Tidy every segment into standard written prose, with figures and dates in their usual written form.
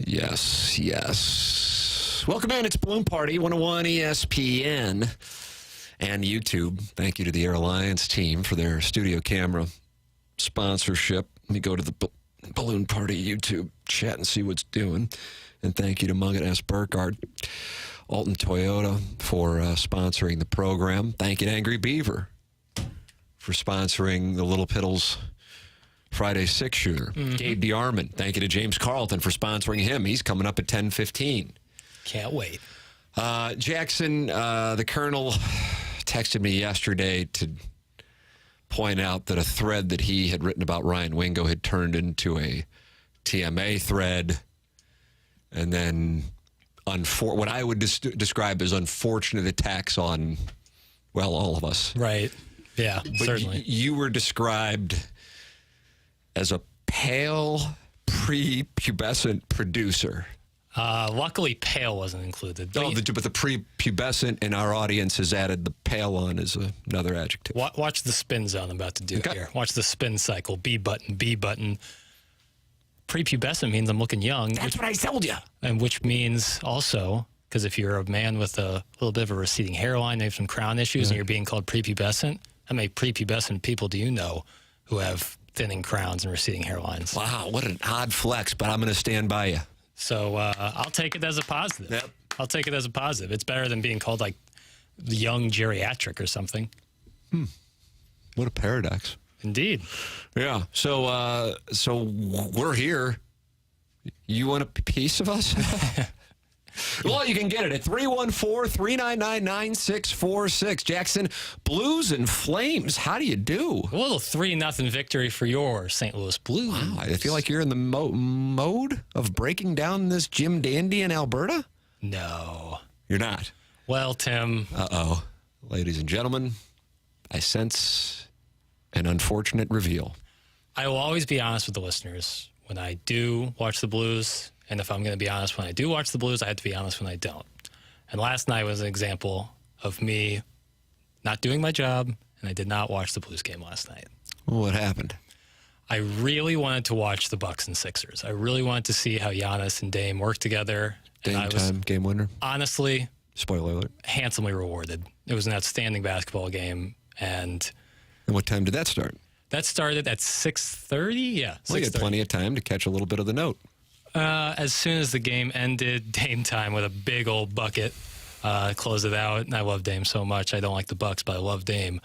Yes, yes. Welcome in. It's Balloon Party, 101 ESPN and YouTube. Thank you to the Air Alliance team for their studio camera sponsorship. Let me go to the Balloon Party YouTube chat and see what's doing. And thank you to Mugget S. Burkhardt, Alton Toyota for sponsoring the program. Thank you to Angry Beaver for sponsoring the Little Piddles Friday six-shooter. Gabe DeArmond, thank you to James Carlton for sponsoring him. He's coming up at 10:15. Can't wait. Jackson, the Colonel, texted me yesterday to point out that a thread that he had written about Ryan Wingo had turned into a TMA thread, and then what I would describe as unfortunate attacks on, well, all of us. Right. Yeah, but certainly. You were described as a pale, prepubescent producer. Luckily, pale wasn't included. But the prepubescent in our audience has added the pale on as another adjective. Watch the spin zone I'm about to do here. Watch the spin cycle. B button, B button. Prepubescent means I'm looking young. That's what I told you. And which means also, because if you're a man with a little bit of a receding hairline, maybe some crown issues, and you're being called prepubescent, how many prepubescent people do you know who have thinning crowns and receding hairlines? Wow, what an odd flex, but I'm going to stand by you. So I'll take it as a positive. Yep. I'll take it as a positive. It's better than being called like the young geriatric or something. What a paradox. Indeed. Yeah. So we're here. You want a piece of us? Well, you can get it at 314-399-9646. Jackson, Blues and Flames, how do you do? A little 3-0 victory for your St. Louis Blues. Wow, I feel like you're in the mode of breaking down this Jim Dandy in Alberta? No. You're not? Well, Tim. Uh-oh. Ladies and gentlemen, I sense an unfortunate reveal. I will always be honest with the listeners. When I do watch the Blues, and if I'm going to be honest when I do watch the Blues, I have to be honest when I don't. And last night was an example of me not doing my job, and I did not watch the Blues game last night. What happened? I really wanted to watch the Bucks and Sixers. I really wanted to see how Giannis and Dame work together. Dame and I was, time, game winner? honestly, Spoiler alert. handsomely rewarded. It was an outstanding basketball game, and what time did that start? that started at 6:30. Yeah, Well, you had 6:30. plenty of time to catch a little bit of the note. As soon as the game ended, Dame time with a big old bucket closed it out. And I love Dame so much. I don't like the Bucks, but I love Dame.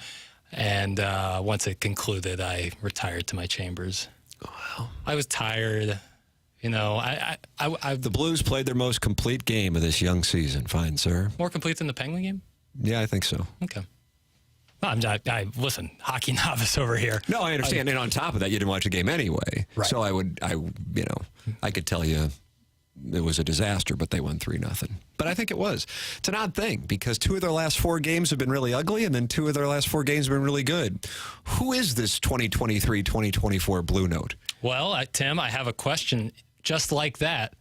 And once it concluded, I retired to my chambers. Wow. I was tired. You know, The Blues played their most complete game of this young season. Fine, sir. more complete than the Penguin game? Yeah, I think so. Okay. Well, listen, hockey novice over here. No, I understand. And on top of that, you didn't watch the game anyway. Right. So I could tell you it was a disaster, but they won 3-0. But I think it was. It's an odd thing because 2 of their last 4 games have been really ugly, and then 2 of their last 4 games have been really good. Who is this 2023-2024 Blue Note? Well, Tim, I have a question just like that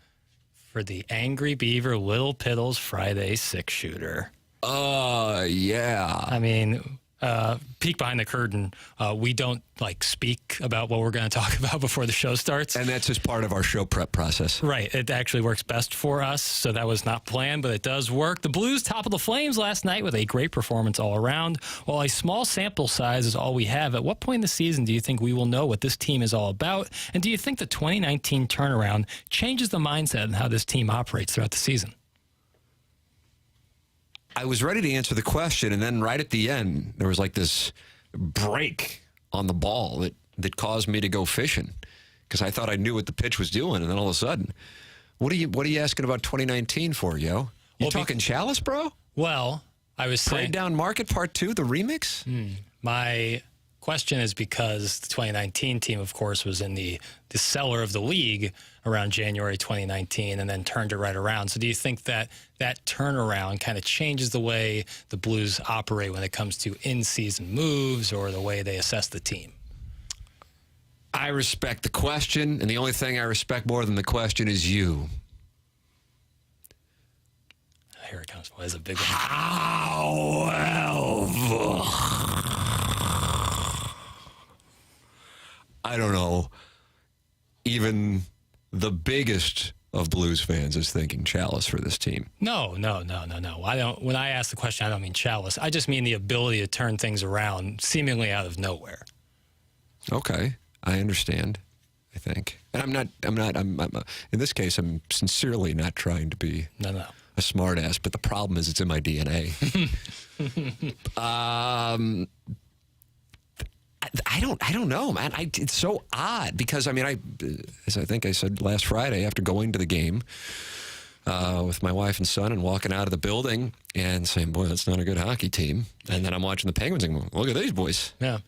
for the Angry Beaver Little Piddles Friday six-shooter. Yeah. I mean, peek behind the curtain. We don't speak about what we're going to talk about before the show starts. And that's just part of our show prep process. Right. It actually works best for us. So that was not planned, but it does work. The Blues top of the Flames last night with a great performance all around. While a small sample size is all we have, at what point in the season do you think we will know what this team is all about? And do you think the 2019 turnaround changes the mindset and how this team operates throughout the season? I was ready to answer the question, and then right at the end, there was this break on the ball that caused me to go fishing because I thought I knew what the pitch was doing, and then all of a sudden, what are you asking about 2019 for, yo? You talking Chalice, bro? Well, I was saying... Trade Down Market Part 2, the remix? My question is because the 2019 team, of course, was in the cellar of the league around January 2019 and then turned it right around. So do you think that turnaround kind of changes the way the Blues operate when it comes to in-season moves or the way they assess the team? I respect the question, and the only thing I respect more than the question is you. Here it comes. Well, it's a big one. However, I don't know, even the biggest of Blues fans is thinking Chalice for this team. No. I don't. When I ask the question, I don't mean Chalice. I just mean the ability to turn things around seemingly out of nowhere. Okay, I understand. I think, and I'm in this case, I'm sincerely not trying to be a smart ass, but the problem is it's in my DNA. I don't know, man. It's so odd because, I mean, as I think I said last Friday, after going to the game with my wife and son and walking out of the building and saying, boy, that's not a good hockey team. And then I'm watching the Penguins and going, look at these boys. Yeah.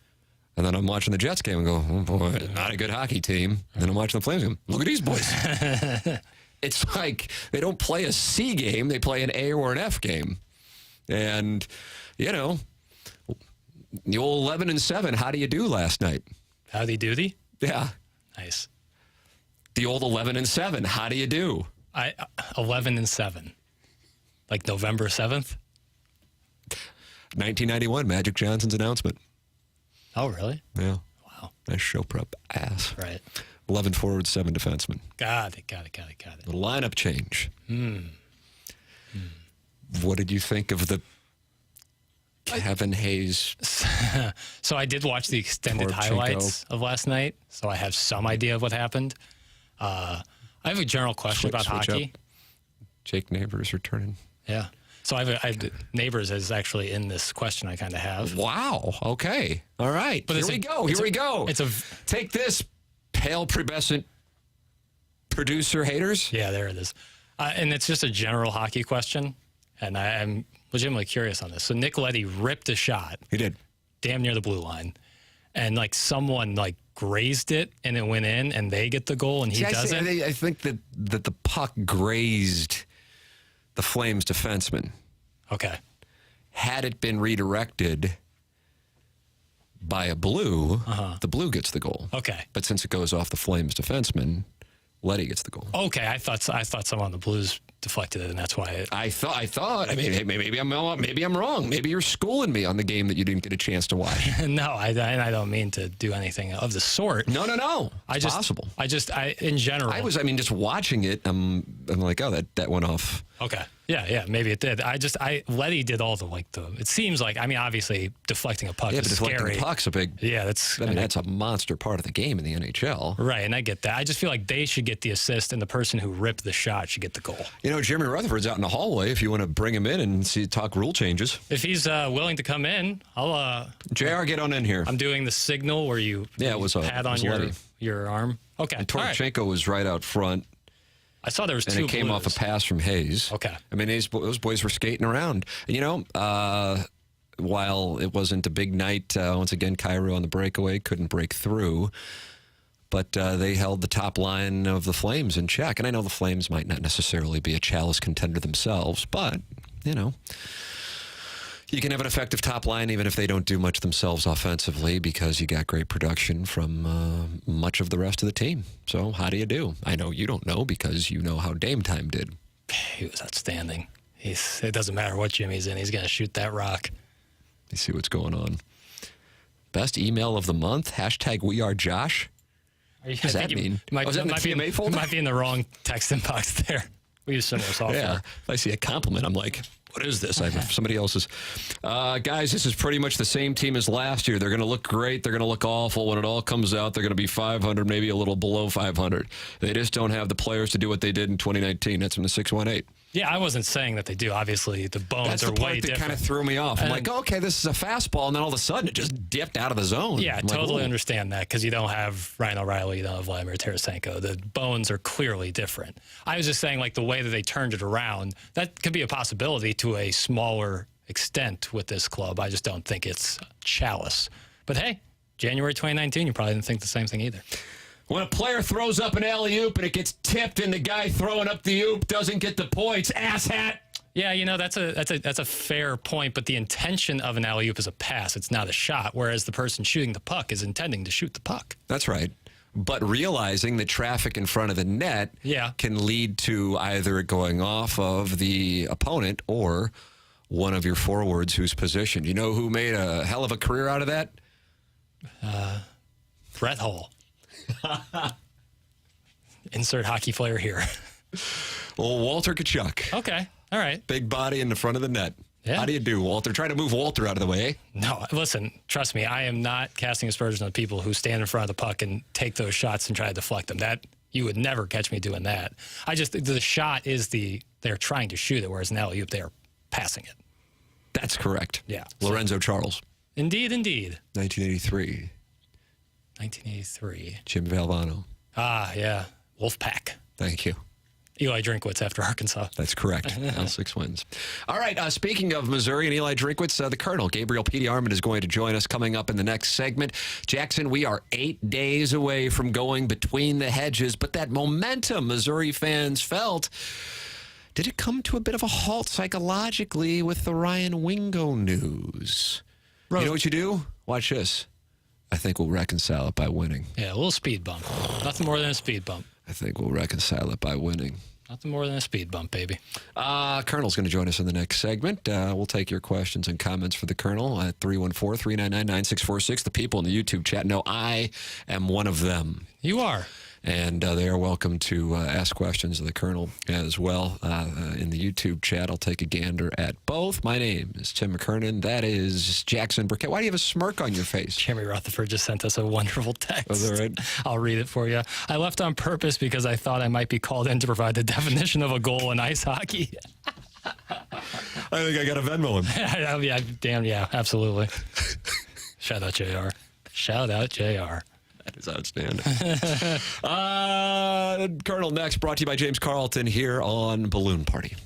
And then I'm watching the Jets game and go, oh, boy, not a good hockey team. And then I'm watching the Flames and go, look at these boys. It's like they don't play a C game. They play an A or an F game. And, you know, the old 11-7, how do you do last night? Howdy doody? Yeah. Nice. The old 11-7, how do you do? 11-7. Like November 7th? 1991, Magic Johnson's announcement. Oh, really? Yeah. Wow. Nice show prep ass. Right. 11 forwards, 7 defensemen. Got it. The lineup change. What did you think of the Kevin Hayes? So I did watch the extended highlights of last night, so I have some idea of what happened. I have a general question about hockey. Up. Jake Neighbors returning. Yeah. So I have Neighbors is actually in this question I kind of have. Wow. Okay. All right. But Here we go. Take this, pale pubescent producer haters. Yeah, there it is. And it's just a general hockey question, and I'm legitimately curious on this. So Nick Leddy ripped a shot. He did. Damn near the blue line. And like someone like grazed it and it went in and they get the goal and he doesn't. I think that the puck grazed the Flames defenseman. Okay. Had it been redirected by a blue, the blue gets the goal. Okay. But since it goes off the Flames defenseman, Leddy gets the goal. Okay, I thought someone on the Blues deflected it, and that's why. I thought. I mean, hey, maybe I'm wrong. Maybe you're schooling me on the game that you didn't get a chance to watch. No, I don't mean to do anything of the sort. No. It's possible. In general. Just watching it, I'm like, oh, that went off. Okay. Yeah, maybe it did. Leddy did all it seems like, obviously deflecting a puck is scary. Deflecting a puck's a big, that's a monster part of the game in the NHL. Right, and I get that. I just feel like they should get the assist and the person who ripped the shot should get the goal. You know, Jeremy Rutherford's out in the hallway if you want to bring him in and talk rule changes. If he's willing to come in, I'll... JR, get on in here. I'm doing the signal where you pat on your arm. Okay, and Torchenko was right out front. I saw there was two And it came off a pass from Hayes. Okay. I mean, those boys were skating around. You know, while it wasn't a big night, once again, Cairo on the breakaway couldn't break through. But they held the top line of the Flames in check. And I know the Flames might not necessarily be a Chalice contender themselves, but, you know, you can have an effective top line even if they don't do much themselves offensively because you got great production from much of the rest of the team. So how do you do? I know you don't know because you know how Dame Time did. He was outstanding. It doesn't matter what gym he's in. He's going to shoot that rock. You see what's going on. Best email of the month, #WeAreJosh. What does that mean? Might be in the wrong text inbox there. We use similar software. Yeah. If I see a compliment, I'm like, what is this? I have somebody else's. Guys, this is pretty much the same team as last year. They're going to look great. They're going to look awful. When it all comes out, they're going to be 500, maybe a little below 500. They just don't have the players to do what they did in 2019. That's from the 618. Yeah, I wasn't saying that they do. Obviously, the bones are way different. That's the part that kind of threw me off. I'm like, okay, this is a fastball, and then all of a sudden it just dipped out of the zone. Yeah, I totally understand that because you don't have Ryan O'Reilly, you don't have Vladimir Tarasenko. The bones are clearly different. I was just saying, like, the way that they turned it around, that could be a possibility to a smaller extent with this club. I just don't think it's Chalice. But hey, January 2019, you probably didn't think the same thing either. When a player throws up an alley-oop and it gets tipped and the guy throwing up the oop doesn't get the points, asshat. Yeah, you know, that's a fair point, but the intention of an alley-oop is a pass. It's not a shot, whereas the person shooting the puck is intending to shoot the puck. That's right. But realizing the traffic in front of the net can lead to either it going off of the opponent or one of your forwards who's positioned. You know who made a hell of a career out of that? Brett Hull. Insert hockey player here. Well, Walter Kachuk. Okay. All right. Big body in the front of the net. Yeah. How do you do, Walter? Try to move Walter out of the way. No, listen, trust me, I am not casting aspersions on people who stand in front of the puck and take those shots and try to deflect them. That you would never catch me doing that. The shot is they're trying to shoot it, whereas now they're passing it. That's correct. Yeah. Lorenzo Charles. Indeed. 1983. 1983. Jim Valvano. Ah, yeah. Wolfpack. Thank you. Eli Drinkwitz after Arkansas. That's correct. Now 6 wins. All right. Speaking of Missouri and Eli Drinkwitz, the Colonel, Gabriel DeArmond, is going to join us coming up in the next segment. Jackson, we are 8 days away from going between the hedges, but that momentum Missouri fans felt, did it come to a bit of a halt psychologically with the Ryan Wingo news? You know what you do? Watch this. I think we'll reconcile it by winning. Yeah, a little speed bump. Nothing more than a speed bump. I think we'll reconcile it by winning. Nothing more than a speed bump, baby. Colonel's going to join us in the next segment. We'll take your questions and comments for the Colonel at 314-399-9646. The people in the YouTube chat know I am one of them. You are. And they are welcome to ask questions of the Colonel as well in the YouTube chat. I'll take a gander at both. My name is Tim McKernan. That is Jackson Burkett. Why do you have a smirk on your face? Jeremy Rutherford just sent us a wonderful text. Oh, is that right? I'll read it for you. I left on purpose because I thought I might be called in to provide the definition of a goal in ice hockey. I think I got to Venmo him. Yeah, damn, yeah, absolutely. Shout out, JR. Shout out, JR. That is outstanding. Colonel next, brought to you by James Carlton here on Balloon Party.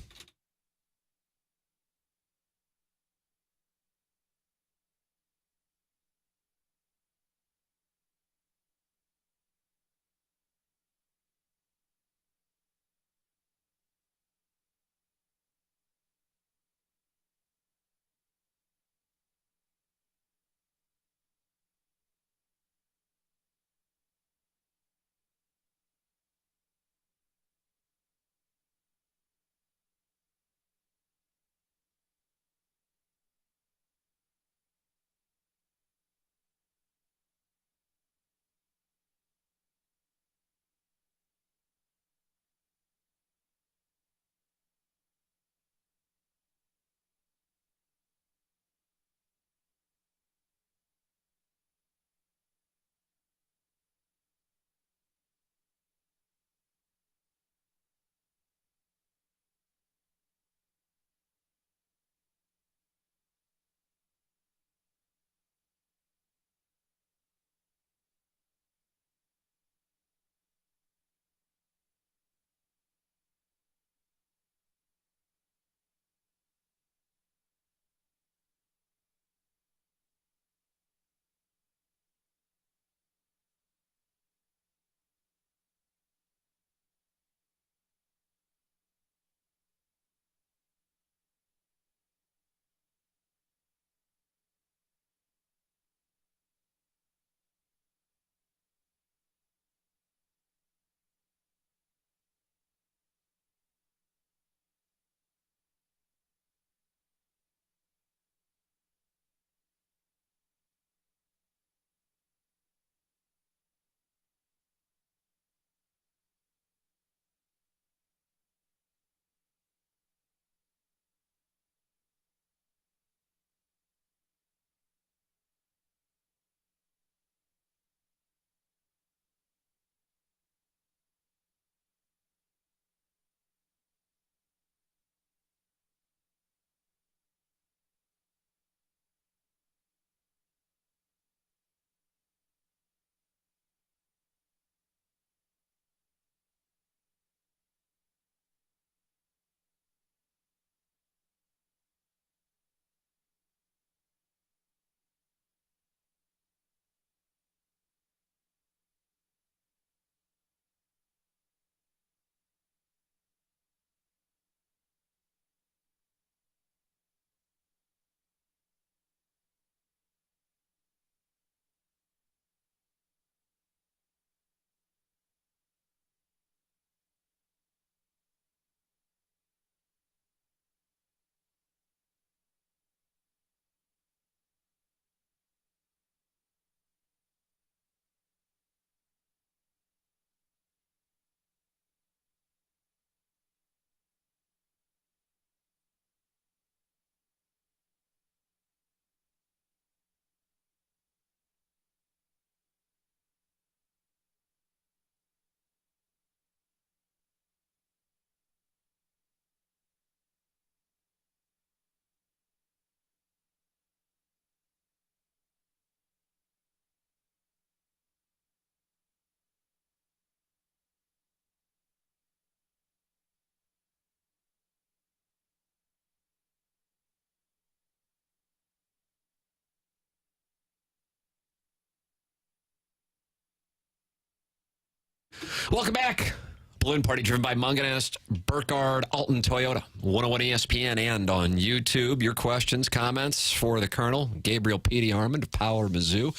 Welcome back. Balloon Party driven by Munganast, Burkhardt, Alton Toyota, 101 ESPN, and on YouTube. Your questions, comments for the Colonel, Gabriel DeArmond of Power Mizzou.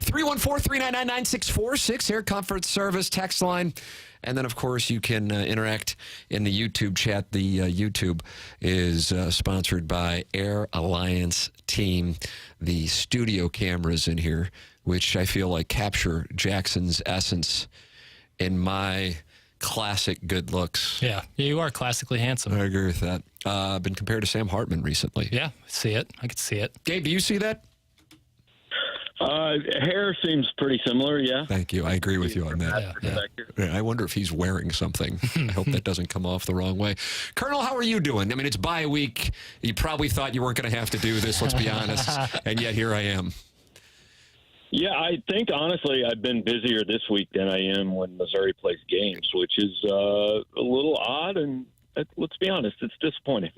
314-399-9646, Air Comfort Service text line. And then, of course, you can interact in the YouTube chat. The YouTube is sponsored by Air Alliance Team. The studio cameras in here, which I feel like capture Jackson's essence in my classic good looks. Yeah, you are classically handsome. I agree with that. Been compared to Sam Hartman recently. Yeah, I see it. I could see it. Gabe, do you see that? Hair seems pretty similar, yeah. Thank you. I agree with you on that. Yeah. I wonder if he's wearing something. I hope that doesn't come off the wrong way. Colonel, how are you doing? I mean, it's bye week. You probably thought you weren't going to have to do this, let's be honest. And yet here I am. Yeah, I think, honestly, I've been busier this week than I am when Missouri plays games, which is a little odd, and let's be honest, it's disappointing.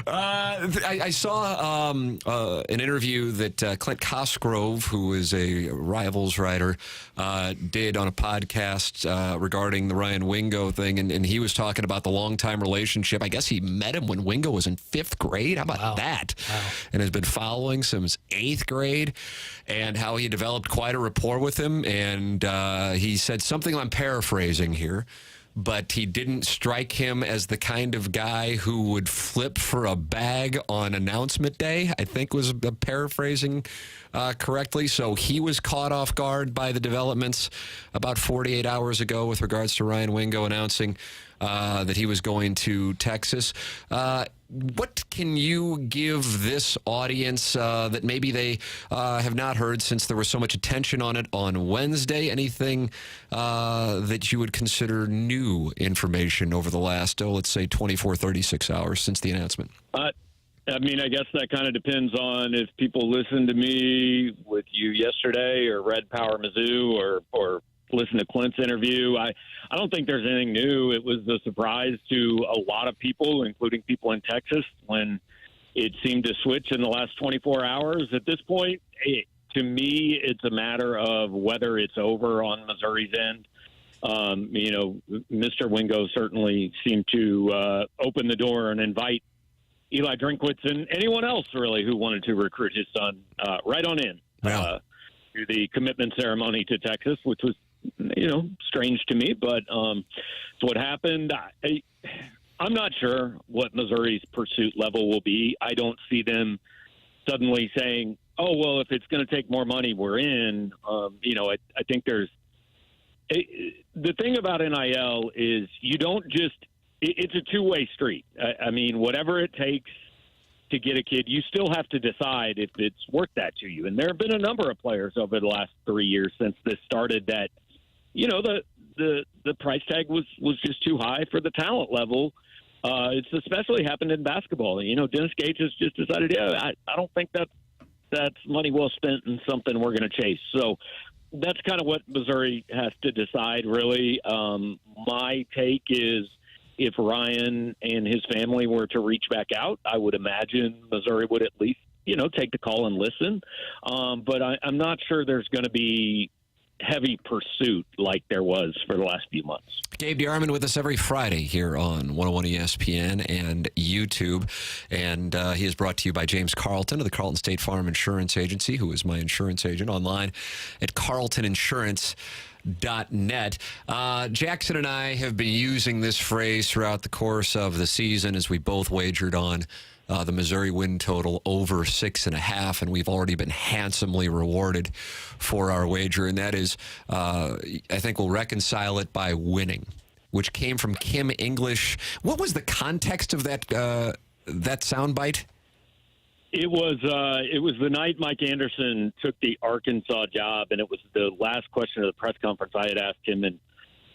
I saw an interview that Clint Cosgrove, who is a Rivals writer, did on a podcast regarding the Ryan Wingo thing, and he was talking about the long-time relationship. I guess he met him when Wingo was in 5th grade. How about that? Wow. And has been following since 8th grade, and how he developed quite a rapport with him. And he said something, I'm paraphrasing here, but he didn't strike him as the kind of guy who would flip for a bag on announcement day, I think was paraphrasing correctly. So he was caught off guard by the developments about 48 hours ago with regards to Ryan Wingo announcing that he was going to Texas. What can you give this audience that maybe they have not heard since there was so much attention on it on Wednesday? Anything that you would consider new information over the last, let's say, 24, 36 hours since the announcement? I mean, I guess that kind of depends on if people listened to me with you yesterday or read Power Mizzou or listen to Clint's interview. I don't think there's anything new. It was a surprise to a lot of people, including people in Texas, when it seemed to switch in the last 24 hours. At this point, to me, it's a matter of whether it's over on Missouri's end. Mr. Wingo certainly seemed to open the door and invite Eli Drinkwitz and anyone else, really, who wanted to recruit his son right on in to the commitment ceremony to Texas, which was strange to me, but it's what happened. I'm not sure what Missouri's pursuit level will be. I don't see them suddenly saying, oh, well, if it's going to take more money, we're in. I think there's the thing about NIL is you don't just it's a two-way street. I mean, whatever it takes to get a kid, you still have to decide if it's worth that to you. And there have been a number of players over the last 3 years since this started that the price tag was just too high for the talent level. It's especially happened in basketball. Dennis Gage has just decided, I don't think that's money well spent and something we're going to chase. So that's kind of what Missouri has to decide, really. My take is if Ryan and his family were to reach back out, I would imagine Missouri would at least, take the call and listen. But I'm not sure there's going to be heavy pursuit like there was for the last few months. Gabe DeArmond with us every Friday here on 101 ESPN and YouTube. And he is brought to you by James Carlton of the Carlton State Farm Insurance Agency, who is my insurance agent online at carltoninsurance.net. Jackson and I have been using this phrase throughout the course of the season as we both wagered on the Missouri win total over 6.5, and we've already been handsomely rewarded for our wager, and that is, I think we'll reconcile it by winning, which came from Kim English. What was the context of that soundbite? It was the night Mike Anderson took the Arkansas job, and it was the last question of the press conference. I had asked him and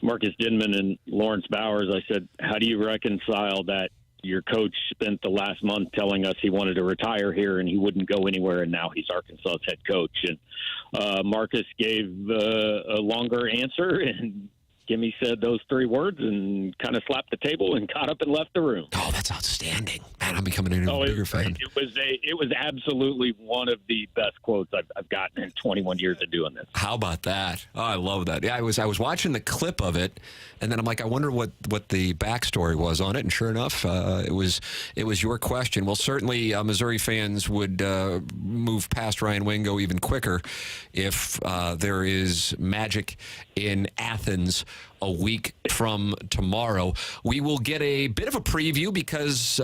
Marcus Denman and Lawrence Bowers, I said, how do you reconcile that your coach spent the last month telling us he wanted to retire here and he wouldn't go anywhere, and now he's Arkansas's head coach? And Marcus gave a longer answer, and Kimmy said those three words and kind of slapped the table and got up and left the room. Oh, that's outstanding. Man, I'm becoming an even bigger fan. It was absolutely one of the best quotes I've gotten in 21 years of doing this. How about that? Oh, I love that. Yeah, I was watching the clip of it, and then I'm like, I wonder what the backstory was on it. And sure enough, it was your question. Well, certainly Missouri fans would move past Ryan Wingo even quicker if there is magic in Athens a week from tomorrow. We will get a bit of a preview because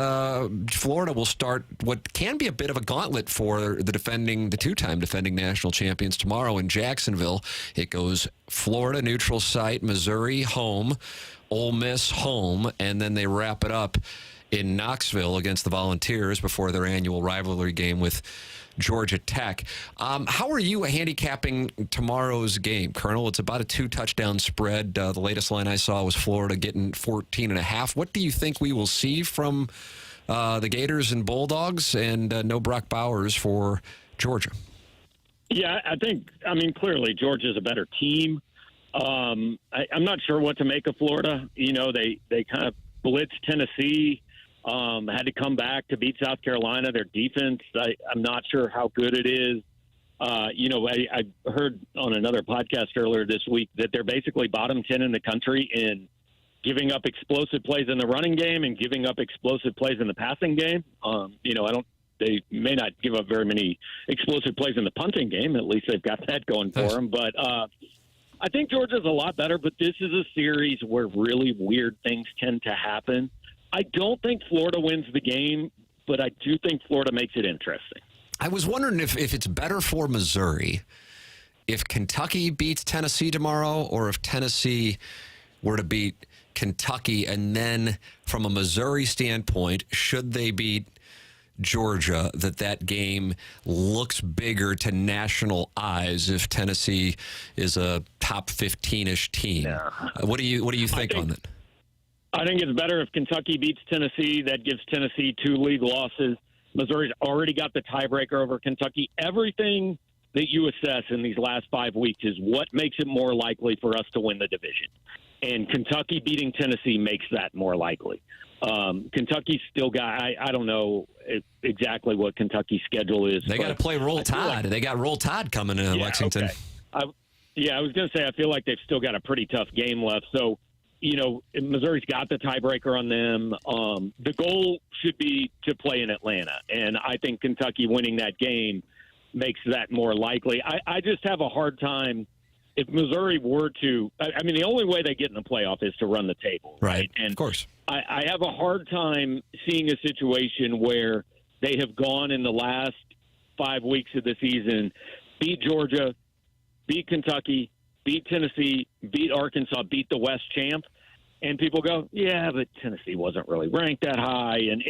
Florida will start what can be a bit of a gauntlet for the two-time defending national champions tomorrow in Jacksonville. It goes Florida neutral site, Missouri home, Ole Miss home, and then they wrap it up in Knoxville against the Volunteers before their annual rivalry game with Georgia Tech. How are you handicapping tomorrow's game, Colonel? It's about a 2-touchdown spread. The latest line I saw was Florida getting 14.5. What do you think we will see from the Gators and Bulldogs, and no Brock Bowers for Georgia? Yeah, clearly Georgia's a better team. I'm not sure what to make of Florida. They kind of blitzed Tennessee. Had to come back to beat South Carolina. Their defense, I'm not sure how good it is. I heard on another podcast earlier this week that they're basically bottom 10 in the country in giving up explosive plays in the running game and giving up explosive plays in the passing game. They may not give up very many explosive plays in the punting game. At least they've got that going for them. But I think Georgia's a lot better, but this is a series where really weird things tend to happen. I don't think Florida wins the game, but I do think Florida makes it interesting. I was wondering if it's better for Missouri if Kentucky beats Tennessee tomorrow, or if Tennessee were to beat Kentucky, and then from a Missouri standpoint, should they beat Georgia, that game looks bigger to national eyes if Tennessee is a top 15-ish team. Yeah. What do you think on that? I think it's better if Kentucky beats Tennessee. That gives Tennessee 2 league losses. Missouri's already got the tiebreaker over Kentucky. Everything that you assess in these last 5 weeks is what makes it more likely for us to win the division. And Kentucky beating Tennessee makes that more likely. Kentucky's still got, I don't know exactly what Kentucky's schedule is. They got to play Roll Tide. They got Roll Tide coming in Lexington. Okay. I was going to say, I feel like they've still got a pretty tough game left. So, Missouri's got the tiebreaker on them. The goal should be to play in Atlanta, and I think Kentucky winning that game makes that more likely. I just have a hard time if Missouri were to. The only way they get in the playoff is to run the table, right? And of course, I have a hard time seeing a situation where they have gone in the last 5 weeks of the season, beat Georgia, beat Kentucky, beat Tennessee, beat Arkansas, beat the West champ, and people go, yeah, but Tennessee wasn't really ranked that high. And,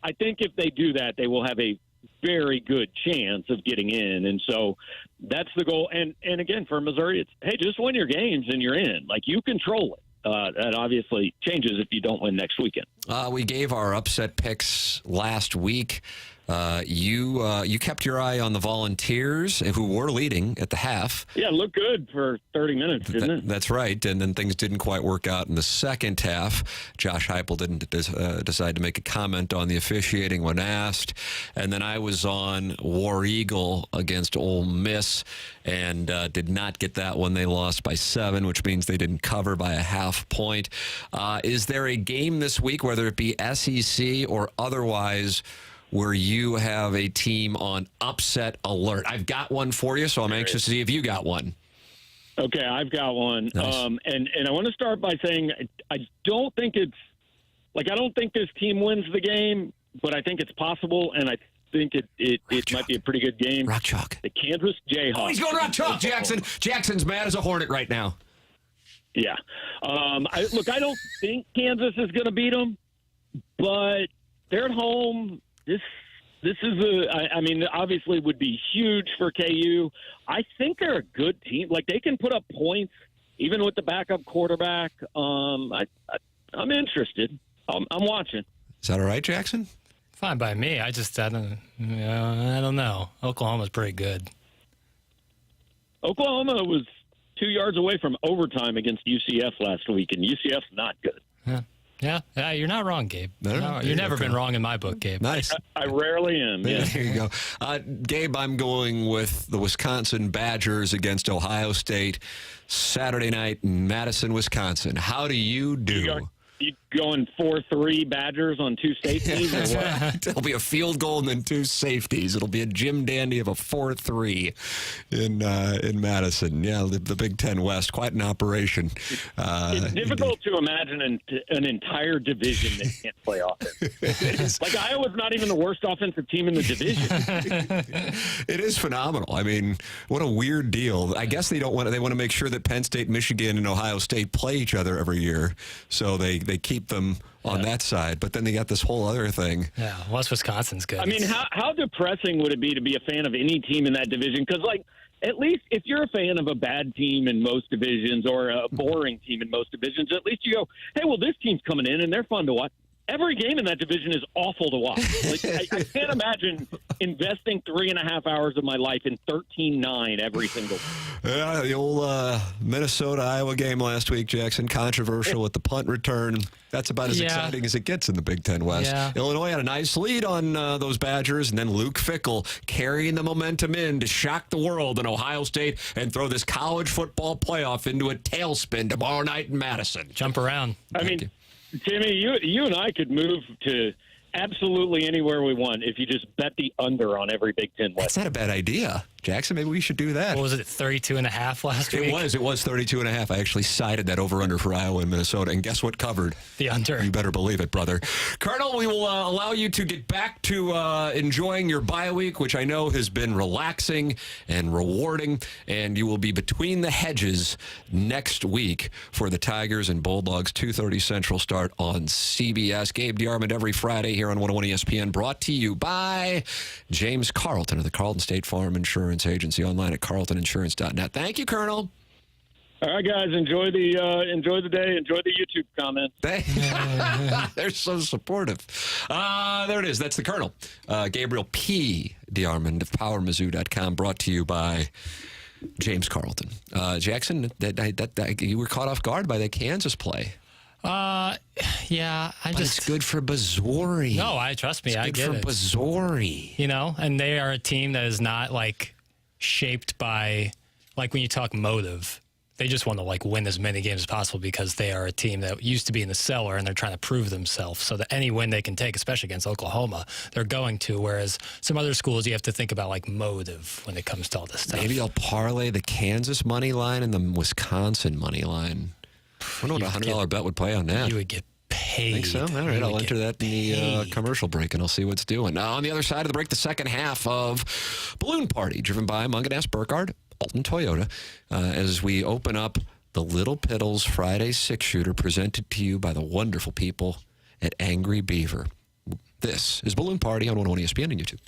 I think if they do that, they will have a very good chance of getting in. And so that's the goal. And again, for Missouri, it's, hey, just win your games and you're in. Like, you control it. That obviously changes if you don't win next weekend. We gave our upset picks last week. You kept your eye on the Volunteers, who were leading at the half. Yeah, it looked good for 30 minutes, didn't it? That's right, and then things didn't quite work out in the second half. Josh Heupel didn't decide to make a comment on the officiating when asked, and then I was on War Eagle against Ole Miss and did not get that one. They lost by 7, which means they didn't cover by a half point. Is there a game this week, whether it be SEC or otherwise, where you have a team on upset alert? I've got one for you, so I'm anxious to see if you got one. Okay, I've got one. Nice. And I want to start by saying I don't think this team wins the game, but I think it's possible, and I think it might be a pretty good game. Rock Chalk. The Kansas Jayhawks. Oh, he's going Rock Chalk, Jackson. Jackson's mad as a hornet right now. Yeah. I don't think Kansas is going to beat them, but they're at home. This is obviously would be huge for KU. I think they're a good team. Like, they can put up points even with the backup quarterback. I'm interested. I'm watching. Is that all right, Jackson? Fine by me. I don't know. Oklahoma's pretty good. Oklahoma was 2 yards away from overtime against UCF last week, and UCF's not good. Yeah. Yeah, you're not wrong, Gabe. No, You've never been wrong in my book, Gabe. Nice. I rarely am. Yeah, Yeah. there you go. Gabe, I'm going with the Wisconsin Badgers against Ohio State Saturday night in Madison, Wisconsin. How do you do? You going 4-3 Badgers on two safeties or what? There'll be a field goal and then two safeties. It'll be a Jim Dandy of a 4-3 in Madison. Yeah, the Big Ten West, quite an operation. It's difficult to imagine an entire division that can't play offense. Like Iowa's not even the worst offensive team in the division. It is phenomenal. I mean, what a weird deal. I guess they want to make sure that Penn State, Michigan, and Ohio State play each other every year, so they keep them on that side. But then they got this whole other thing. Yeah, West Wisconsin's good. I mean, how depressing would it be to be a fan of any team in that division? Because, like, at least if you're a fan of a bad team in most divisions or a boring team in most divisions, at least you go, hey, well, this team's coming in and they're fun to watch. Every game in that division is awful to watch. Like, I can't imagine investing 3.5 hours of my life in 13-9 every single. Yeah, the old Minnesota-Iowa game last week, Jackson. Controversial with the punt return. That's about as exciting as it gets in the Big Ten West. Yeah. Illinois had a nice lead on those Badgers, and then Luke Fickell carrying the momentum in to shock the world in Ohio State and throw this college football playoff into a tailspin tomorrow night in Madison. Jump around. I mean, Timmy, you and I could move to absolutely anywhere we want if you just bet the under on every Big Ten West. That's not a bad idea. Jackson, maybe we should do that. What was it, 32.5 last week? It was 32.5. I actually sided that over-under for Iowa and Minnesota, and guess what covered? The under. You better believe it, brother. Colonel, we will allow you to get back to enjoying your bye week, which I know has been relaxing and rewarding, and you will be between the hedges next week for the Tigers and Bulldogs, 2:30 Central start on CBS. Gabe DeArmond every Friday here on 101 ESPN, brought to you by James Carlton of the Carlton State Farm Insurance Agency, online at carltoninsurance.net. Thank you, Colonel. All right, guys, enjoy the day, enjoy the YouTube comments. They're so supportive. There it is. That's the Colonel, Gabriel P. DeArmond of PowerMizzou.com, brought to you by James Carlton. Jackson, you were caught off guard by that Kansas play. Yeah, But it's good for Bazzori. No, trust me, I get it. Good for Bazzori. You know, and they are a team that is not like shaped by, like when you talk motive, they just want to like win as many games as possible because they are a team that used to be in the cellar and they're trying to prove themselves. So that any win they can take, especially against Oklahoma, they're going to. Whereas some other schools, you have to think about like motive when it comes to all this stuff. Maybe I'll parlay the Kansas money line and the Wisconsin money line. I wonder what a $100 bet would play on that. You would get paid. Think so? All right, I'll enter that in the commercial break, and I'll see what's doing. Now, on the other side of the break, the second half of Balloon Party, driven by Munganess Burkhardt, Alton Toyota, as we open up the Little Piddles Friday six-shooter presented to you by the wonderful people at Angry Beaver. This is Balloon Party on 101 ESPN and YouTube.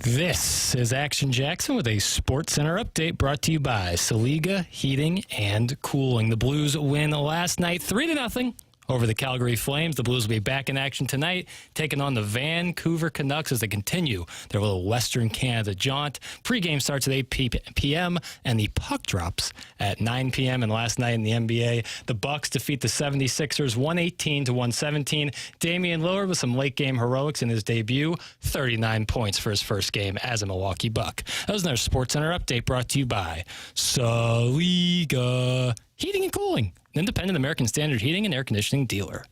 This is Action Jackson with a Sports Center update brought to you by Saliga Heating and Cooling. The Blues win last night 3-0 over the Calgary Flames. The Blues will be back in action tonight, taking on the Vancouver Canucks as they continue their little Western Canada jaunt. Pre-game starts at 8 p.m. and the puck drops at 9 p.m. And last night in the NBA, the Bucks defeat the 76ers 118-117. Damian Lillard with some late-game heroics in his debut, 39 points for his first game as a Milwaukee Buck. That was another Sports Center update brought to you by Saliga Heating and Cooling, independent American Standard heating and air conditioning dealer.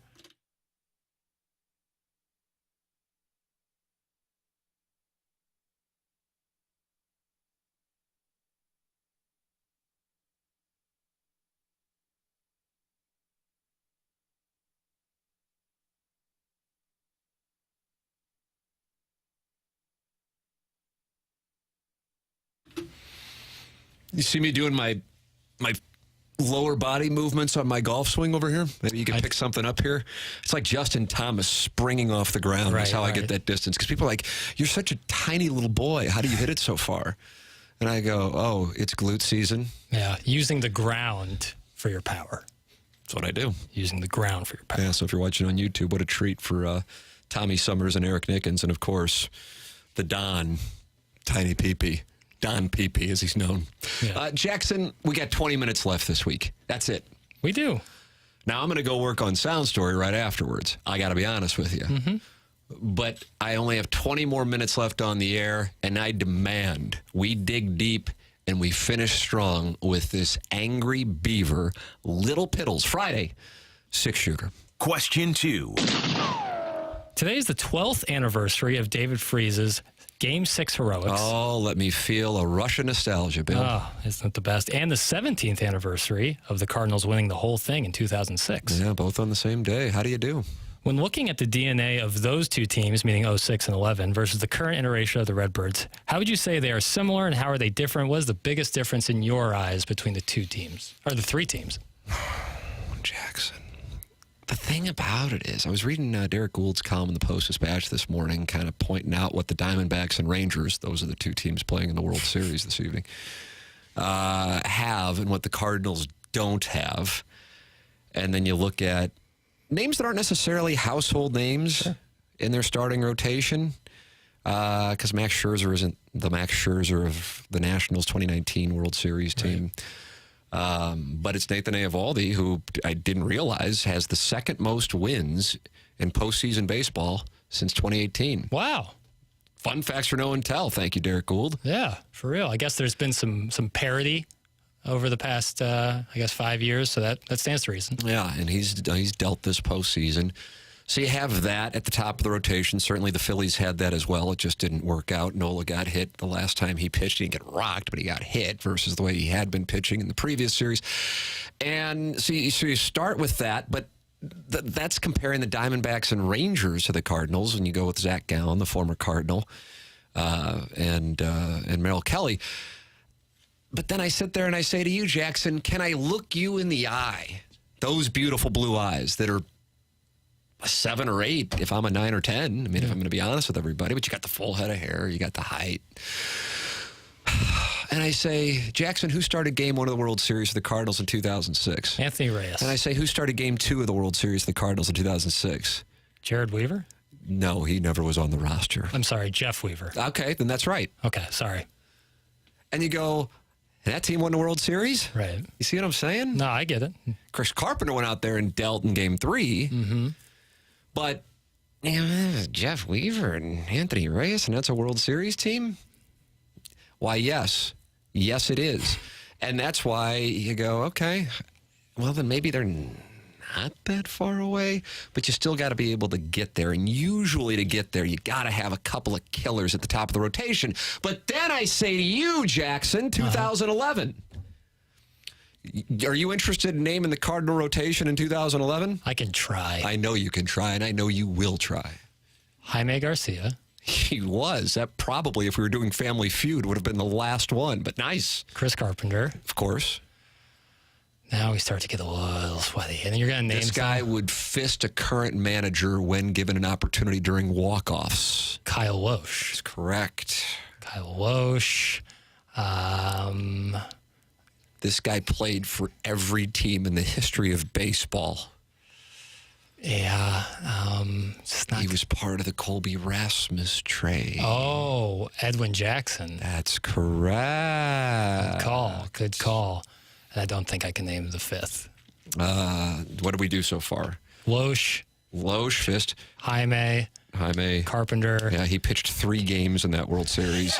You see me doing my lower body movements on my golf swing over here? Maybe you can pick something up here. It's like Justin Thomas springing off the ground. That's how I get that distance. Because people are like, you're such a tiny little boy. How do you hit it so far? And I go, oh, it's glute season. Yeah, using the ground for your power. That's what I do. Using the ground for your power. Yeah, so if you're watching on YouTube, what a treat for Tommy Summers and Eric Nickens. And, of course, the Don, Tiny Pee-Pee. Don Pee-Pee, as he's known. Yeah. Jackson, we got 20 minutes left this week. That's it. We do. Now, I'm going to go work on Sound Story right afterwards. I got to be honest with you. Mm-hmm. But I only have 20 more minutes left on the air, and I demand we dig deep and we finish strong with this Angry Beaver Little Piddles Friday 6-shooter. Question 2. Today is the 12th anniversary of David Freese's Game 6 heroics. Oh, let me feel a rush of nostalgia, Bill. Oh, isn't it the best? And the 17th anniversary of the Cardinals winning the whole thing in 2006. Yeah, both on the same day. How do you do? When looking at the DNA of those two teams, meaning 06 and 11, versus the current iteration of the Redbirds, how would you say they are similar and how are they different? What is the biggest difference in your eyes between the two teams, or the three teams? Jackson. The thing about it is, I was reading Derek Gould's column in the Post-Dispatch this morning, kind of pointing out what the Diamondbacks and Rangers, those are the two teams playing in the World Series this evening, have and what the Cardinals don't have. And then you look at names that aren't necessarily household names in their starting rotation, because Max Scherzer isn't the Max Scherzer of the Nationals 2019 World Series team. But it's Nathan Eovaldi, who I didn't realize has the second most wins in postseason baseball since 2018. Wow. Fun facts for no one tell. Thank you, Derek Gould. Yeah, for real. I guess there's been some parity over the past, 5 years, so that stands to reason. Yeah, and he's dealt this postseason. So you have that at the top of the rotation. Certainly the Phillies had that as well. It just didn't work out. Nola got hit the last time he pitched. He didn't get rocked, but he got hit versus the way he had been pitching in the previous series. And so you start with that, but that's comparing the Diamondbacks and Rangers to the Cardinals, and you go with Zach Gallen, the former Cardinal, and Merrill Kelly. But then I sit there and I say to you, Jackson, can I look you in the eye? Those beautiful blue eyes that are a 7 or 8 if I'm a 9 or 10. I mean, if I'm going to be honest with everybody, but you got the full head of hair, you got the height. And I say, Jackson, who started Game 1 of the World Series for the Cardinals in 2006? Anthony Reyes. And I say, who started Game 2 of the World Series for the Cardinals in 2006? Jared Weaver? No, he never was on the roster. I'm sorry, Jeff Weaver. Okay, then that's right. Okay, sorry. And you go, that team won the World Series? Right. You see what I'm saying? No, I get it. Chris Carpenter went out there and dealt in Game 3. Mm-hmm. But Jeff Weaver and Anthony Reyes, and that's a World Series team? Why, yes. Yes, it is. And that's why you go, okay, well, then maybe they're not that far away, but you still got to be able to get there. And usually to get there, you got to have a couple of killers at the top of the rotation. But then I say to you, Jackson, 2011. Are you interested in naming the Cardinal rotation in 2011? I can try. I know you can try, and I know you will try. Jaime Garcia. He was. That probably, if we were doing Family Feud, would have been the last one, but nice. Chris Carpenter. Of course. Now we start to get a little sweaty. And then you're going to name This guy would fist a current manager when given an opportunity during walk-offs. Kyle Loesch. That's correct. Kyle Loesch. This guy played for every team in the history of baseball. Yeah. He was part of the Colby Rasmus trade. Oh, Edwin Jackson. That's correct. Good call. And I don't think I can name the fifth. What did we do so far? Loesch. Fist. Jaime. Carpenter. Yeah, he pitched 3 games in that World Series.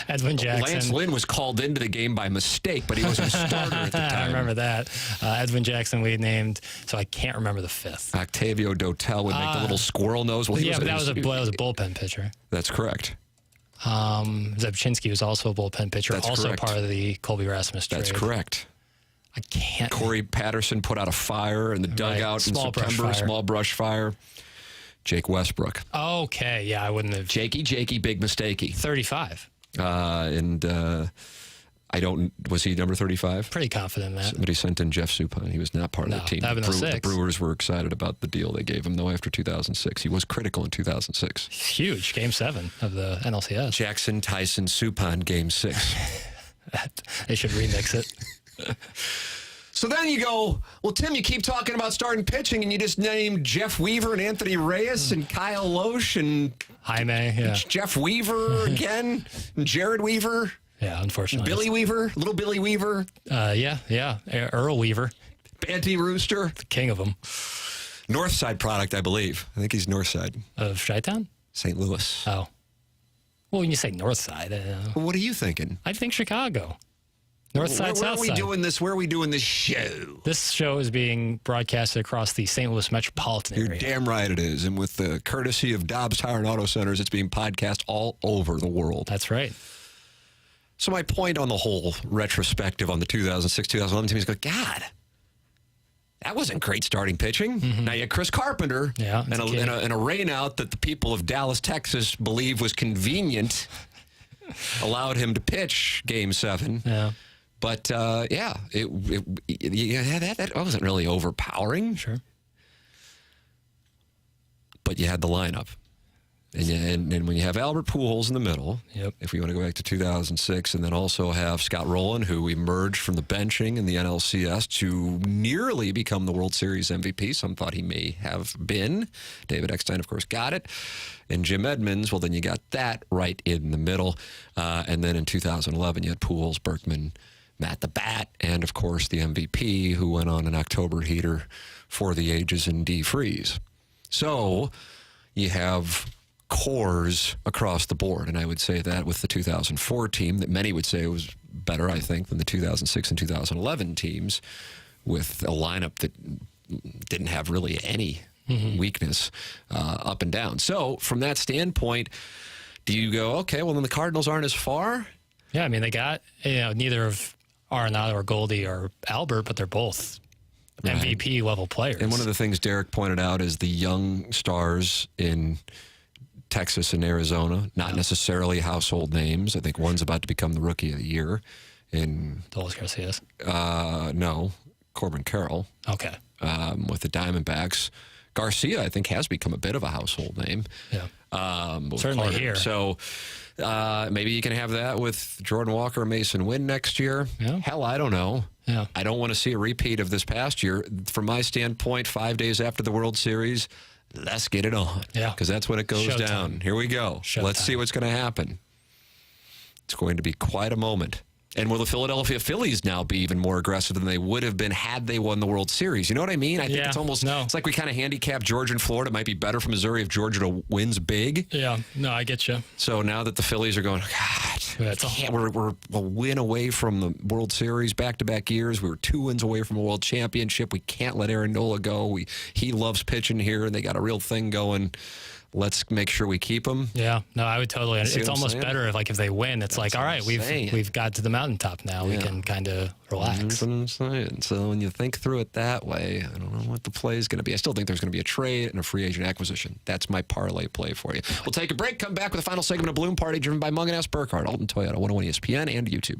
Edwin Jackson. Lance Lynn was called into the game by mistake, but he was a starter at the time. I remember that. Edwin Jackson we named, so I can't remember the fifth. Octavio Dotel would make the little squirrel nose. Well, but that was a bullpen pitcher. That's correct. Zabchinski was also a bullpen pitcher, That's also correct. part of the Colby Rasmus trade. That's correct. I can't. Corey Patterson put out a fire in the dugout in September, small brush fire. Jake Westbrook. Okay, yeah, I wouldn't have. Jakey, big mistakey. 35. Was he number 35? Pretty confident in that. Somebody sent in Jeff Suppan. He was not part of the team. The Brewers were excited about the deal they gave him, though, after 2006. He was critical in 2006. Huge. Game 7 of the NLCS. Jackson, Tyson, Suppan, Game 6. They should remix it. So then you go, well, Tim, you keep talking about starting pitching, and you just named Jeff Weaver and Anthony Reyes and Kyle Loesch and Jaime, yeah. Jeff Weaver again, and Jared Weaver. Yeah, unfortunately. Billy Weaver, little Billy Weaver. Yeah. Earl Weaver. Banty Rooster. The king of them. Northside product, I believe. I think he's Northside. Of Chi-Town? St. Louis. Oh. Well, when you say Northside, Well, what are you thinking? I think Chicago. Northside, Southside. Where are we doing this? Where are we doing this show? This show is being broadcasted across the St. Louis metropolitan area. You're damn right it is. And with the courtesy of Dobbs Tire and Auto Centers, it's being podcast all over the world. That's right. So my point on the whole retrospective on the 2006-2011 team is, God, that wasn't great starting pitching. Mm-hmm. Now you had Chris Carpenter and a rain out that the people of Dallas, Texas believe was convenient, allowed him to pitch Game 7. Yeah. But, that wasn't really overpowering. Sure. But you had the lineup. And when you have Albert Pujols in the middle, yep. If we want to go back to 2006, and then also have Scott Rowland, who emerged from the benching in the NLCS to nearly become the World Series MVP. Some thought he may have been. David Eckstein, of course, got it. And Jim Edmonds, well, then you got that right in the middle. And then in 2011, you had Pujols, Berkman, Matt the Bat, and, of course, the MVP, who went on an October heater for the ages in D. Freeze. So you have cores across the board, and I would say that with the 2004 team that many would say was better, I think, than the 2006 and 2011 teams, with a lineup that didn't have really any weakness up and down. So from that standpoint, do you go, okay, well, then the Cardinals aren't as far? Yeah, I mean, they got, neither of Arenado or Goldie or Albert, but they're both MVP level players. And one of the things Derek pointed out is the young stars in Texas and Arizona, not necessarily household names. I think one's about to become the Rookie of the Year. Dolis Garcias? No, Corbin Carroll. Okay. With the Diamondbacks. Garcia, I think, has become a bit of a household name. Yeah. Certainly here. So maybe you can have that with Jordan Walker or Mason Wynn next year. Yeah. Hell, I don't know. Yeah. I don't want to see a repeat of this past year. From my standpoint, 5 days after the World Series, let's get it on. Yeah. Because that's when it goes Showtime. down. Here we go. Let's see what's going to happen. It's going to be quite a moment. And will the Philadelphia Phillies now be even more aggressive than they would have been had they won the World Series? You know what I mean? I think it's almost, it's like we kind of handicap Georgia and Florida. It might be better for Missouri if Georgia wins big. Yeah, no, I get you. So now that the Phillies are going, God, we're a win away from the World Series back-to-back years. We were 2 wins away from a world championship. We can't let Aaron Nola go. He loves pitching here, and they got a real thing going. Let's make sure we keep them. Yeah, no, I would totally. It's almost better if they win. It's like, all right, we've got to the mountaintop now. Yeah. We can kind of relax. That's what I'm saying. So when you think through it that way, I don't know what the play is going to be. I still think there's going to be a trade and a free agent acquisition. That's my parlay play for you. We'll take a break, come back with a final segment of Bloom Party, driven by Mung & S. Burkhardt, Alton Toyota, 101 ESPN, and YouTube.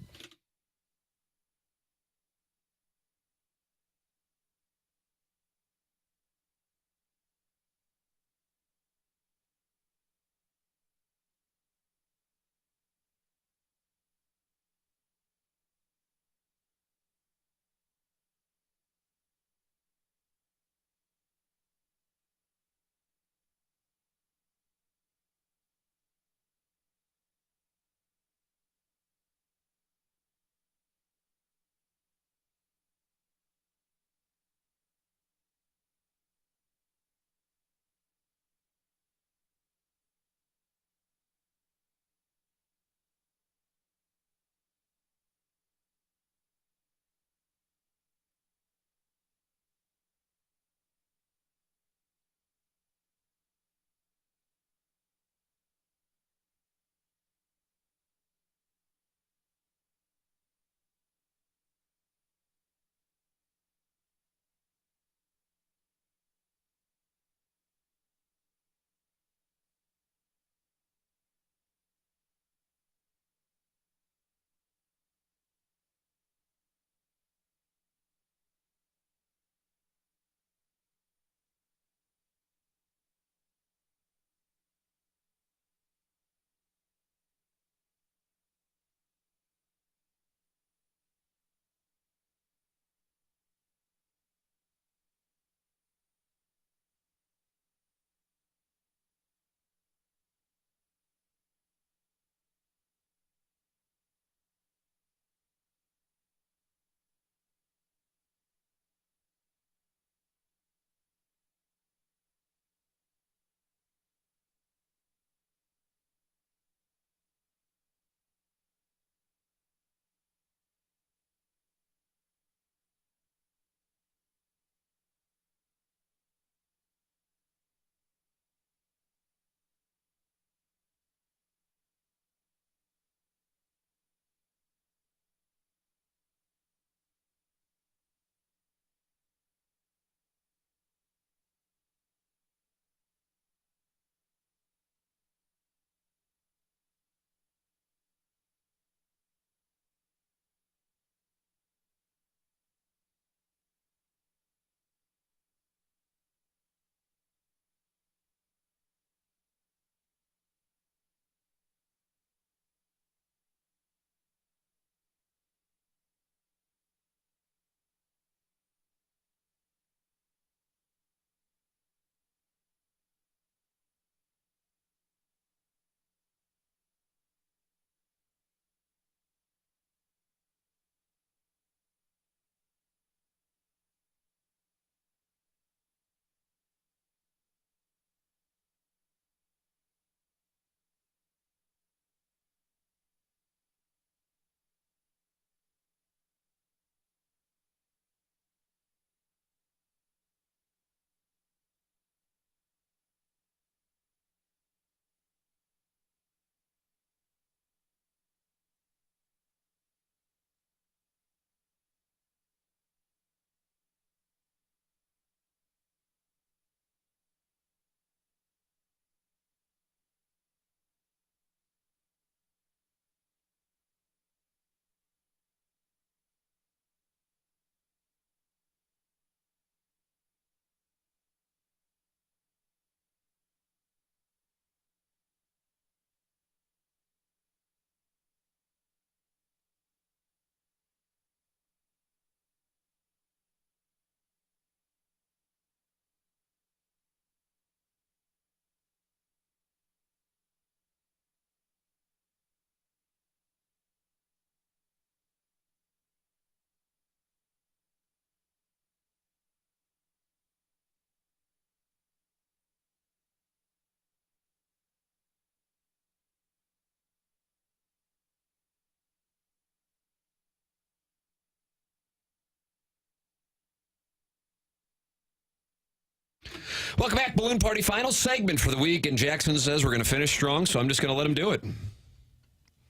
Welcome back. Balloon Party final segment for the week. And Jackson says we're going to finish strong, so I'm just going to let him do it.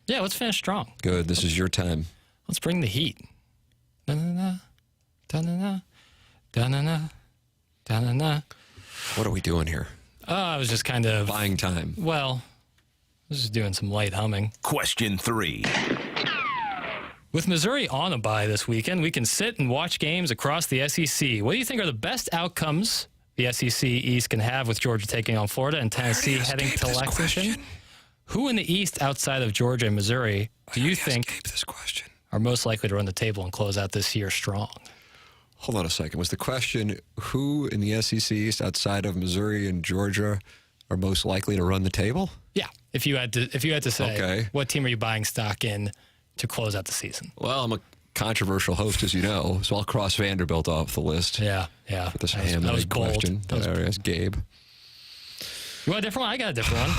Yeah, let's finish strong. Good. This is your time. Let's bring the heat. Da-na-na, da-na-na, da-na-na, da-na-na. What are we doing here? I was just kind of... Buying time. Well, I was just doing some light humming. Question 3. With Missouri on a bye this weekend, we can sit and watch games across the SEC. What do you think are the best outcomes the SEC East can have with Georgia taking on Florida and Tennessee heading to Lexington? Who in the East outside of Georgia and Missouri do you think are most likely to run the table and close out this year strong? Hold on a second. Was the question who in the SEC East outside of Missouri and Georgia are most likely to run the table? Yeah. If you had to say, Okay. What team are you buying stock in to close out the season? Well, I'm a controversial host, as you know, so I'll cross Vanderbilt off the list. Yeah. For this That was bold. question. I asked Gabe. You want a different one? I got a different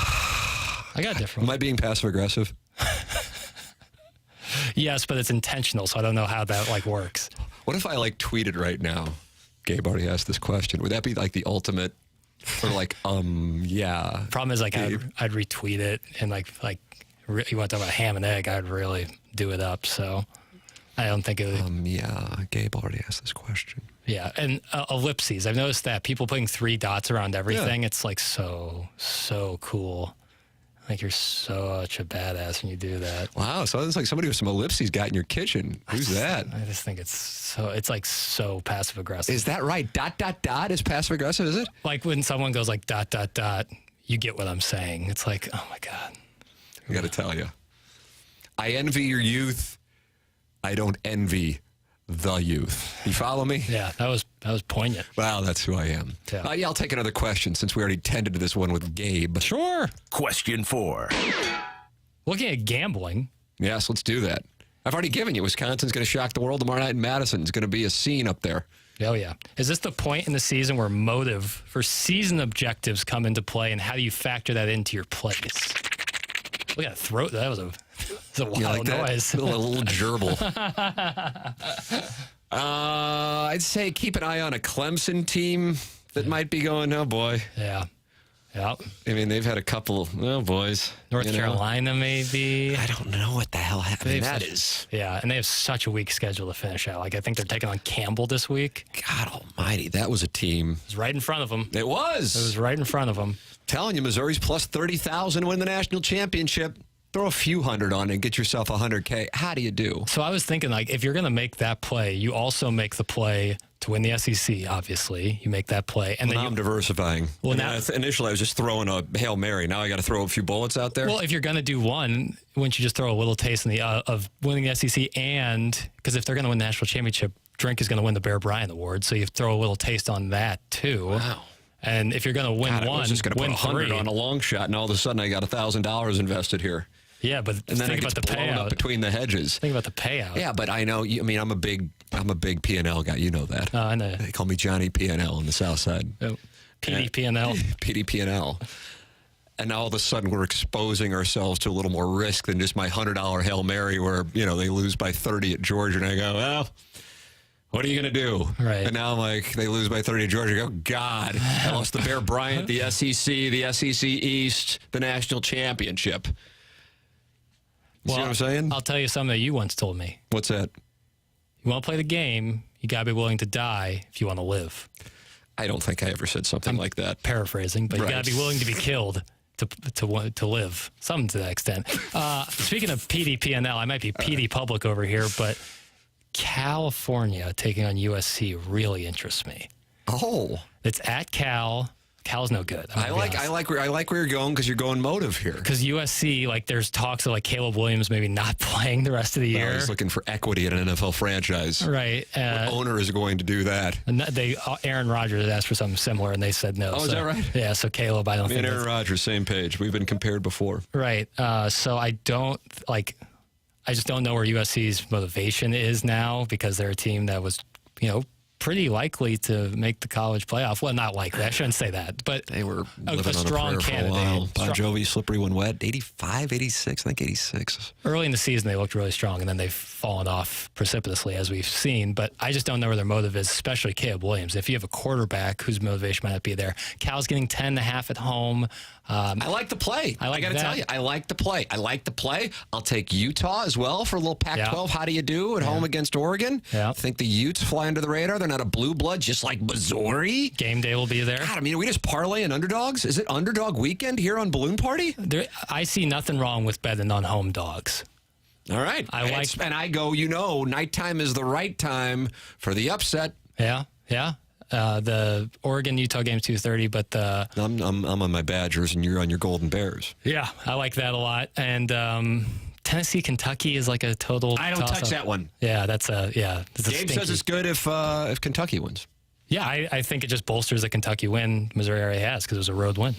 one. Am I being passive aggressive? Yes, but it's intentional, so I don't know how that works. What if I tweeted right now? Gabe already asked this question. Would that be the ultimate? Or yeah. Problem is I'd retweet it and you want to talk about ham and egg, I'd really do it up. So I don't think it would. Yeah. Gabe already asked this question. Yeah, and ellipses. I've noticed that people putting 3 dots around everything. Yeah. It's so cool. You're such a badass when you do that. Wow, so it's like somebody with some ellipses got in your kitchen. Who's that? I just think it's so passive aggressive. Is that right? ... is passive aggressive, is it? When someone goes ... you get what I'm saying. It's oh my God. I got to tell you, I envy your youth. I don't envy the youth. You follow me? Yeah, that was poignant. Wow, that's who I am. Yeah, I'll take another question since we already tended to this one with Gabe. Sure. Question 4. Looking at gambling. Yes, let's do that. I've already given you. Wisconsin's going to shock the world tomorrow night in Madison. It's going to be a scene up there. Oh, yeah. Is this the point in the season where motive for season objectives come into play, and how do you factor that into your plays? Look at that throat. That was a wild noise. A little gerbil. I'd say keep an eye on a Clemson team that might be going, oh, boy. Yeah. I mean, they've had a couple, boys. North Carolina, maybe. I don't know what the hell happened. Yeah, and they have such a weak schedule to finish out. I think they're taking on Campbell this week. God almighty, that was a team. It was right in front of them. It was right in front of them. Telling you, Missouri's plus 30,000 to win the national championship. Throw a few hundred on it and get yourself $100K. How do you do? So I was thinking, if you're going to make that play, you also make the play to win the SEC, obviously. You make that play. And then I'm diversifying. Well, initially I was just throwing a Hail Mary. Now I got to throw a few bullets out there. Well, if you're going to do one, wouldn't you just throw a little taste in of winning the SEC? And because if they're going to win the national championship, Drink is going to win the Bear Bryant Award. So you throw a little taste on that, too. Wow. And if you're going to win one, I was just going to put 100 3 on a long shot, and all of a sudden I got $1,000 invested here. Yeah, but and then think about the payout up between the hedges. Think about the payout. Yeah, but I know. I mean, I'm a big P&L guy. You know that. I know. They call me Johnny P&L on the South Side. Oh, PDP&L. PDP&L. And now all of a sudden we're exposing ourselves to a little more risk than just my $100 Hail Mary, where they lose by 30 at Georgia, and I go, well, what are you going to do? Right. And now I'm they lose by 30 at Georgia. I go, God, I lost the Bear Bryant, the SEC, the SEC East, the national championship. See what I'm saying? I'll tell you something that you once told me. What's that? You want to play the game, you got to be willing to die if you want to live. I don't think I ever said something like that. Paraphrasing, but you got to be willing to be killed to live. Something to that extent. Speaking of PDP&L, I might be PD public over here, but California taking on USC really interests me. Oh. It's at Cal. Cal's no good. I like where you're going, because you're going motive here. Because USC, there's talks of Caleb Williams maybe not playing the rest of the year. He's looking for equity in an NFL franchise. Right. What owner is going to do that? And Aaron Rodgers asked for something similar, and they said no. Oh, is that right? Yeah. So Caleb, I don't think. Me and Aaron Rodgers, same page. We've been compared before. Right. So I don't I just don't know where USC's motivation is now, because they're a team that was, pretty likely to make the college playoff. Well, not likely. I shouldn't say that. But They were living a strong on a prayer candidate. for a while. Bon Jovi, Slippery When Wet, 85, 86, I think 86. Early in the season, they looked really strong, and then they've fallen off precipitously, as we've seen. But I just don't know where their motive is, especially Caleb Williams. If you have a quarterback whose motivation might not be there. Cal's getting 10.5 at home. I like the play. I got to tell you, I like the play. I'll take Utah as well for a little Pac-12. How do you do at home against Oregon? Yeah. I think the Utes fly under the radar. They're not a blue blood, just like Missouri. Game day will be there. God, I mean, are we just parlaying underdogs? Is it underdog weekend here on Balloon Party? I see nothing wrong with betting on home dogs. All right. And I go, nighttime is the right time for the upset. Yeah. The Oregon-Utah game's 2:30, but I'm on my Badgers, and you're on your Golden Bears. Yeah, I like that a lot. And Tennessee-Kentucky is like a total I don't touch that one. Yeah, that's a Gabe says it's good if Kentucky wins. Yeah, I think it just bolsters the Kentucky win Missouri already has because it was a road win.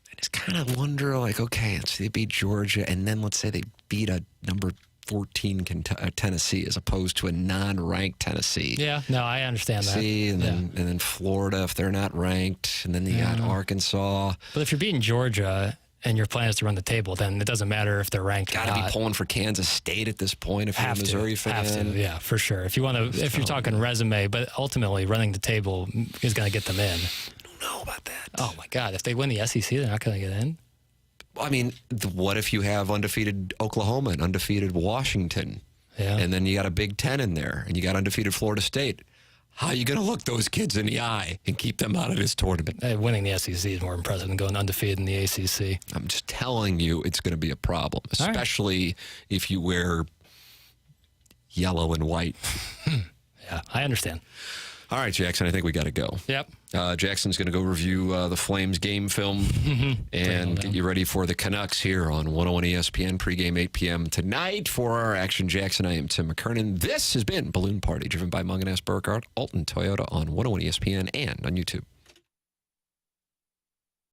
I just kind of wonder, okay, let's say they beat Georgia, and then let's say they beat a number 14 Tennessee as opposed to a non-ranked Tennessee. Yeah, no, I understand that. And then Florida if they're not ranked, and then you got Arkansas. But if you're beating Georgia and your plan is to run the table, then it doesn't matter if they're ranked. Got to be pulling for Kansas State at this point if you're a Missouri fan. Have to, yeah, for sure. If you're talking resume, but ultimately running the table is going to get them in. I don't know about that. Oh my God! If they win the SEC, they're not going to get in. I mean, what if you have undefeated Oklahoma and undefeated Washington? Yeah. And then you got a Big Ten in there, and you got undefeated Florida State. How are you going to look those kids in the eye and keep them out of this tournament? Winning the SEC is more impressive than going undefeated in the ACC. I'm just telling you it's going to be a problem, especially if you wear yellow and white. Yeah, I understand. All right, Jackson, I think we got to go. Yep. Jackson's going to go review the Flames game film and get you ready for the Canucks here on 101 ESPN, pregame 8 p.m. tonight. For our Action Jackson, I am Tim McKernan. This has been Balloon Party, driven by Mungan S. Burkhardt, Alton Toyota on 101 ESPN and on YouTube.